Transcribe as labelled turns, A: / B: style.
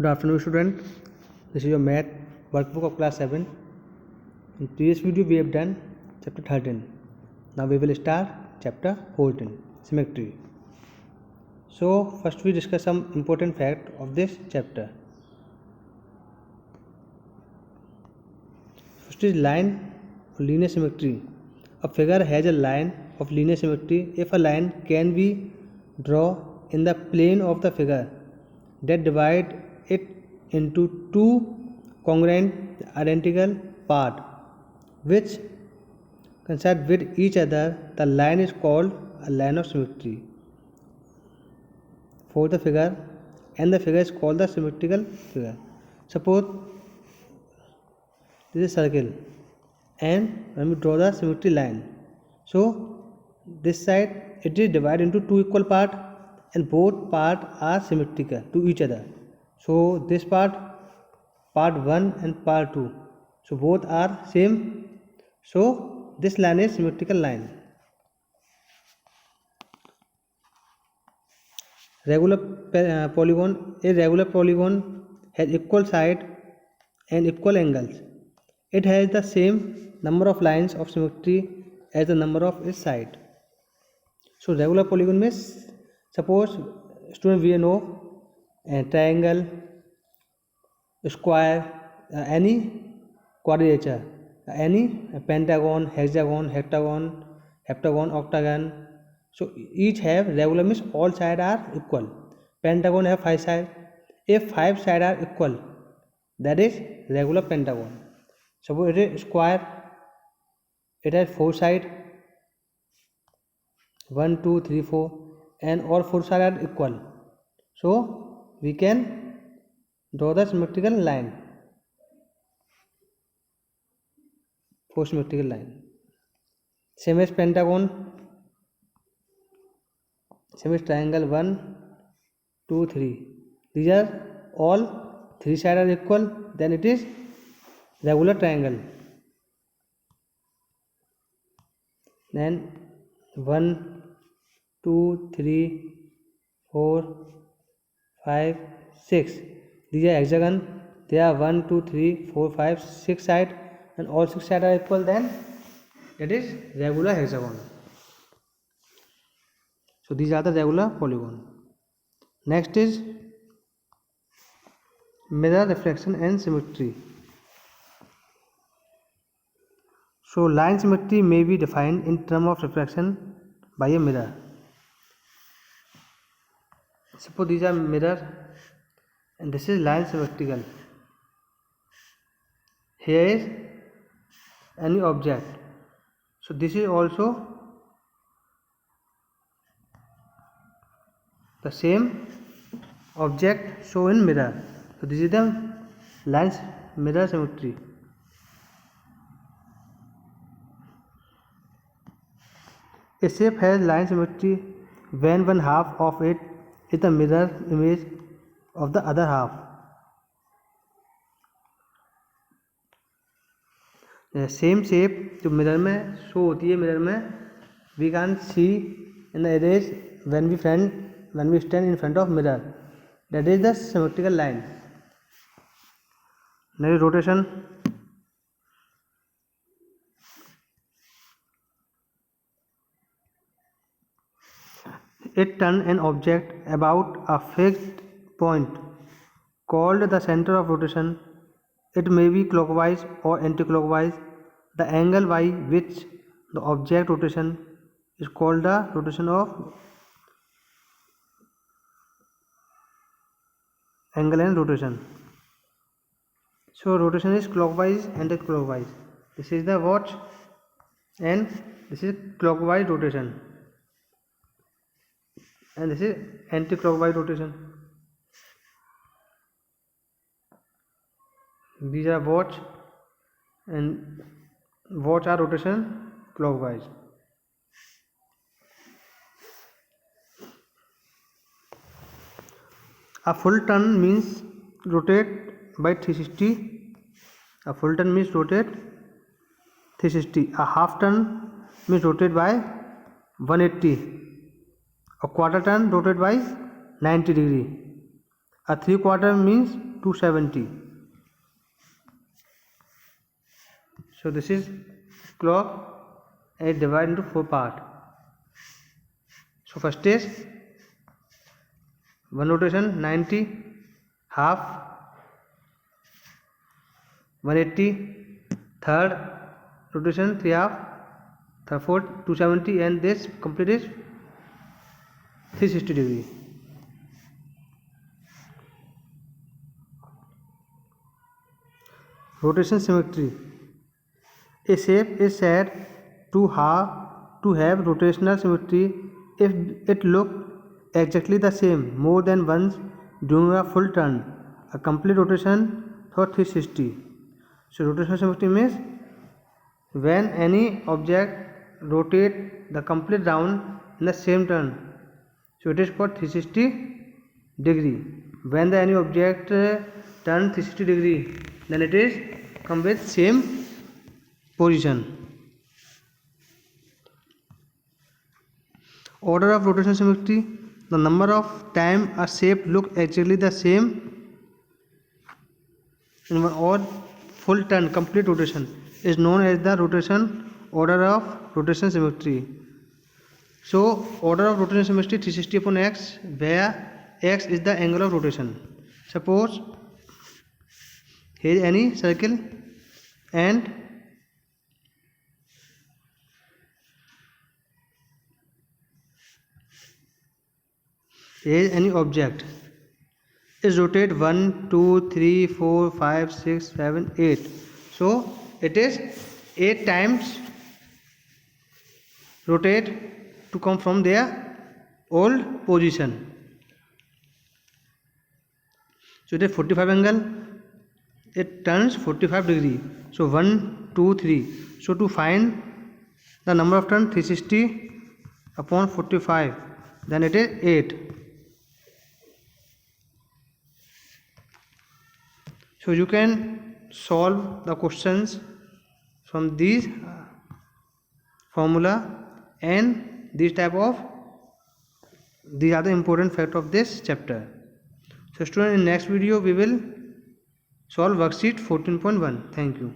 A: Good afternoon, student. This is your math workbook of class 7. In previous video we have done chapter 13. Now we will start chapter 14, symmetry. So first we discuss some important fact of this chapter. First is line of linear symmetry. A figure has a line of linear symmetry if a line can be drawn in the plane of the figure that divide it into two congruent identical parts which coincide with each other. The line is called a line of symmetry for the figure, and the figure is called the symmetrical figure. Suppose this is a circle, and when we draw the symmetry line, so this side it is divided into two equal parts and both parts are symmetrical to each other. So this part 1 and part 2, so both are same. So this line is symmetrical line. Regular polygon. A regular polygon has equal side and equal angles. It has the same number of lines of symmetry as the number of its side. So regular polygon means, suppose student we know triangle, square, any quadrature, any pentagon, hexagon, heptagon, octagon. So each have regular means all sides are equal. Pentagon have 5 sides. If 5 sides are equal, that is regular pentagon. Suppose it is square, it has 4 sides, 1, 2, 3, 4, and all 4 sides are equal. So we can draw the symmetrical line for symmetrical line. Same as pentagon, same as triangle 1, 2, 3. These are all 3 sides are equal, then it is regular triangle. Then 1, 2, 3, 4, 5, 6. These are hexagon. They are 1, 2, 3, 4, 5, 6 sides, and all 6 sides are equal. Then that is regular hexagon. So these are the regular polygon. Next is mirror, reflection, and symmetry. So line symmetry may be defined in terms of reflection by a mirror. Suppose these are mirror and this is line symmetrical. Here is any object, so this is also the same object shown in mirror. So this is the line mirror symmetry. A shape has line symmetry when one half of it is the mirror image of the other half. Same shape जो mirror में show होती है, mirror में we can see in the image when we stand in front of mirror, that is the symmetrical line. Next rotation. It turns an object about a fixed point called the center of rotation. It may be clockwise or anti-clockwise. The angle by which the object rotation is called the rotation of angle and rotation. So rotation is clockwise and anti-clockwise. This is the watch and this is clockwise rotation, and this is anti-clockwise rotation. These are watch, and watch are rotation clockwise. A full turn means rotate by 360. A full turn means rotate 360. A half turn means rotate by 180. A quarter turn rotate by 90 degree. A 3/4 means 270. So this is clock and it divided into 4 parts. So first is one rotation 90, half 180, third rotation 3 half, third fourth 270, and this complete is 360 degree. Rotation symmetry. A shape is said to have rotational symmetry if it looks exactly the same more than once during a full turn, a complete rotation for 360. So rotational symmetry means when any object rotate the complete round in the same turn, so it is called 360 degree. When the any object turn 360 degree, then it is come with same position. Order of rotation symmetry. The number of time a shape look exactly the same in one or full turn complete rotation is known as the rotation order of rotation symmetry. So order of rotation symmetry 360 upon x, where x is the angle of rotation. Suppose here is any circle and here is any object is rotate 1, 2, 3, 4, 5, 6, 7, 8. So it is 8 times rotate to come from their old position. So it is 45 angle, it turns 45 degree. So 1, 2, 3. So to find the number of turn 360 upon 45, then it is 8. So you can solve the questions from these formula, and these are the important fact of this chapter. So student, in next video we will solve worksheet 14.1. Thank you.